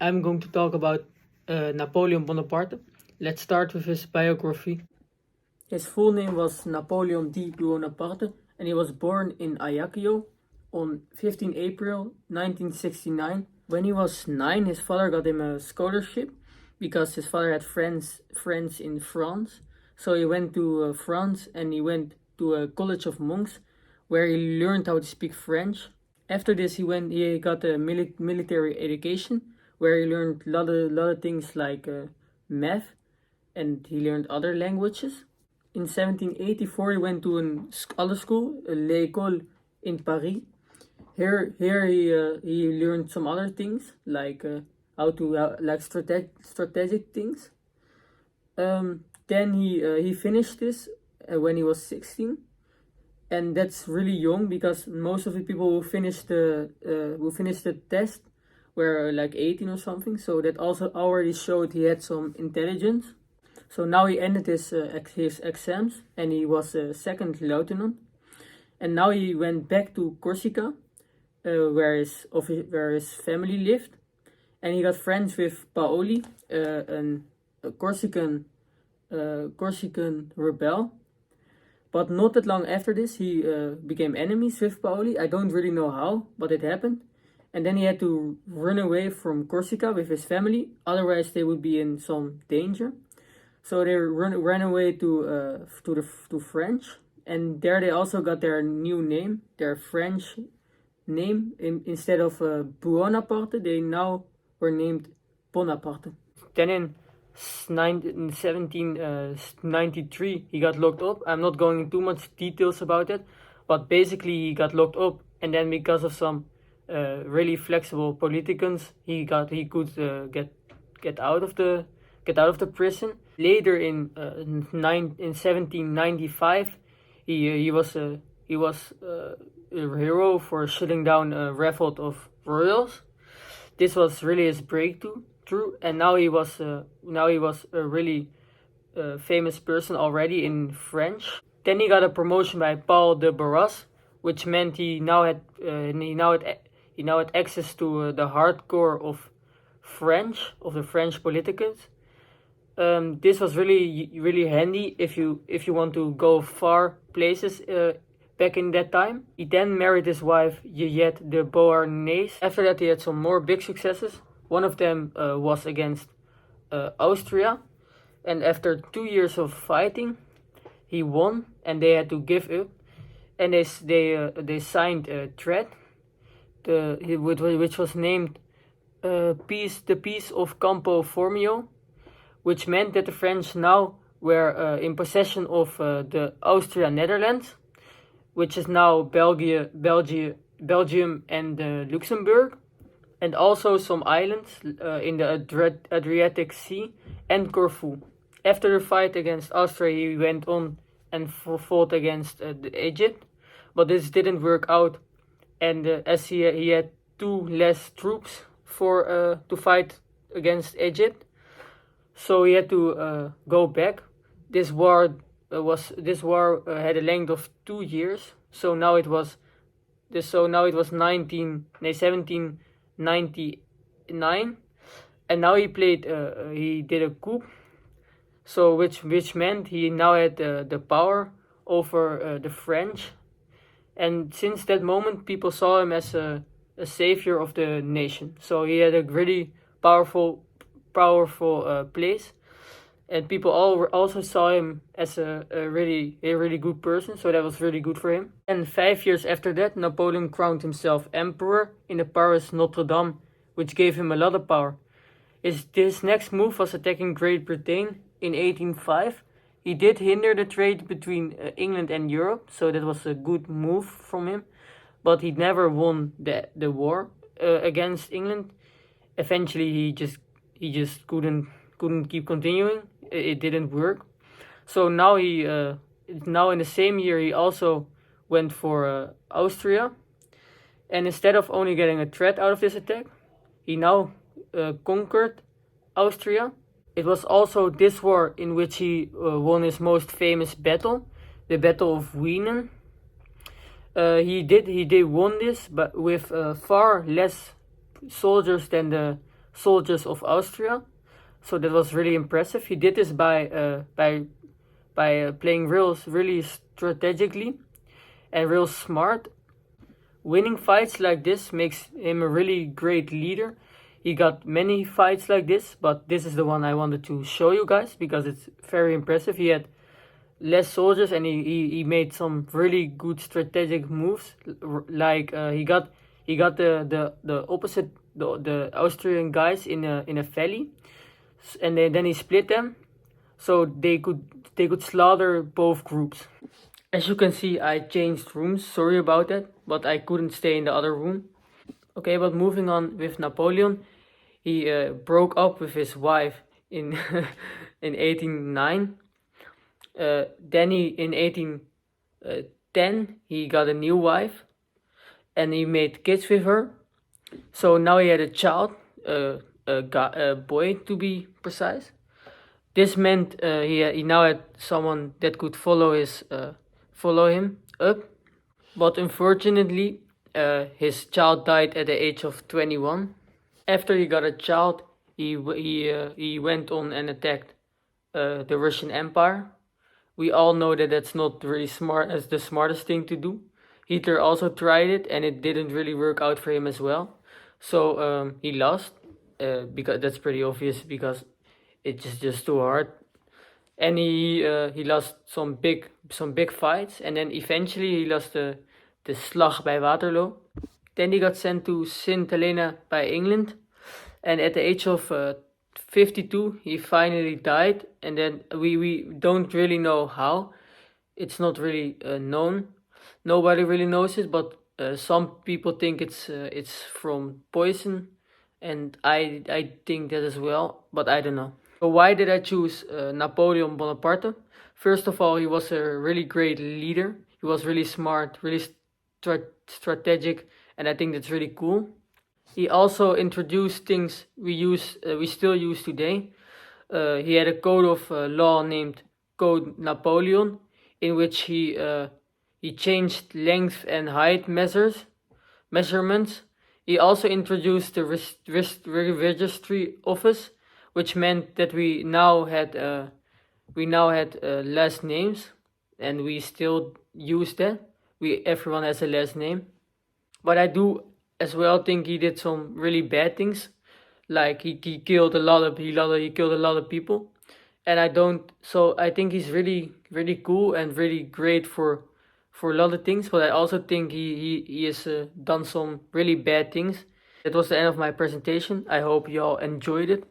I'm going to talk about Napoleon Bonaparte. Let's start with his biography. His full name was Napoleon D. Bonaparte, and he was born in Ajaccio on 15 April 1969. When he was 9, his father got him a scholarship because his father had friends in France. So he went to France and he went to a college of monks where he learned how to speak French. After this, he got a military education where he learned a lot of things like math, and he learned other languages. In 1784, he went to an other school, l'école in Paris. Here he learned some other things like how to like strategic things. Then he finished this when he was 16, and that's really young because most of the people who finish the test were like 18 or something. So that also already showed he had some intelligence. So now he ended his exams and he was a second lieutenant. And now he went back to Corsica, where his family lived, and he got friends with Paoli, a Corsican rebel. But not that long after this, he became enemies with Paoli. I don't really know how, but it happened. And then he had to run away from Corsica with his family, otherwise they would be in some danger. So they ran away to French, and there they also got their new name, their French name. Instead of Buonaparte, they now were named Bonaparte. Then in 1793, he got locked up. I'm not going into too much details about it, but basically he got locked up, and then because of some really flexible politicians, he could get out of the prison. Later in 1795, he was a hero for shutting down a revolt of royals. This was really his breakthrough, and now he was a really famous person already in French. Then he got a promotion by Paul de Barras, which meant he now had access to the hardcore of the French politicians. This was really handy if you want to go far places back in that time. He then married his wife Juliette de Beauharnais. After that, he had some more big successes. One of them was against Austria, and after 2 years of fighting, he won, and they had to give up, and they signed a treaty, which was named the Peace of Campo Formio, which meant that the French now were in possession of the Austria Netherlands, which is now Belgium and Luxembourg, and also some islands in the Adriatic Sea and Corfu. After the fight against Austria, he went on and fought against Egypt, but this didn't work out, and as he had too less troops to fight against Egypt, so he had to go back. This war had a length of 2 years. So now it was 1799, and now he did a coup. So which meant he now had the power over the French, and since that moment people saw him as a savior of the nation. So he had a really powerful place, and people also saw him as a really good person, so that was really good for him. And 5 years after that, Napoleon crowned himself emperor in the Paris Notre Dame, which gave him a lot of power. His next move was attacking Great Britain in 1805. He did hinder the trade between England and Europe, so that was a good move from him, but he never won the war against England. Eventually he just couldn't keep continuing. It didn't work. So now in the same year he also went for Austria, and instead of only getting a threat out of this attack, he now conquered Austria. It was also this war in which he won his most famous battle, the Battle of Wienen. He did won this, but with far less soldiers than the soldiers of Austria. So that was really impressive. He did this by playing really strategically and real smart. Winning fights like this makes him a really great leader. He got many fights like this, but this is the one I wanted to show you guys because it's very impressive. He had less soldiers and he made some really good strategic moves. Like he got the opposite the Austrian guys in a valley, and then he split them so they could slaughter both groups. As you can see, I changed rooms. Sorry about that, but I couldn't stay in the other room. Okay, but moving on with Napoleon, he broke up with his wife in in 1809. Then in 1810 he got a new wife, and he made kids with her. So now he had a child, a boy to be precise. This meant he now had someone that could follow him up. But unfortunately, his child died at the age of 21. After he got a child, he went on and attacked the Russian Empire. We all know that that's not really smart as the smartest thing to do. Hitler also tried it, and it didn't really work out for him as well. So he lost, because that's pretty obvious because it's just too hard. And he lost some big fights, and then eventually he lost the Slag bij Waterloo. Then he got sent to St. Helena by England, and at the age of 52 he finally died. And then we don't really know how. It's not really known. Nobody really knows it, but some people think it's from poison, and I think that as well, but I don't know. So why did I choose Napoleon Bonaparte? First of all, he was a really great leader. He was really smart, really strategic, and I think that's really cool. He also introduced things we still use today. He had a code of law named Code Napoleon, in which he changed length and height measurements. He also introduced the registry office, which meant that we now had last names, and we still use that. Everyone has a last name, but I do as well think he did some really bad things, like he killed a lot of people, and I think he's really cool and really great for a lot of things, but I also think he has done some really bad things. That was the end of my presentation. I hope you all enjoyed it.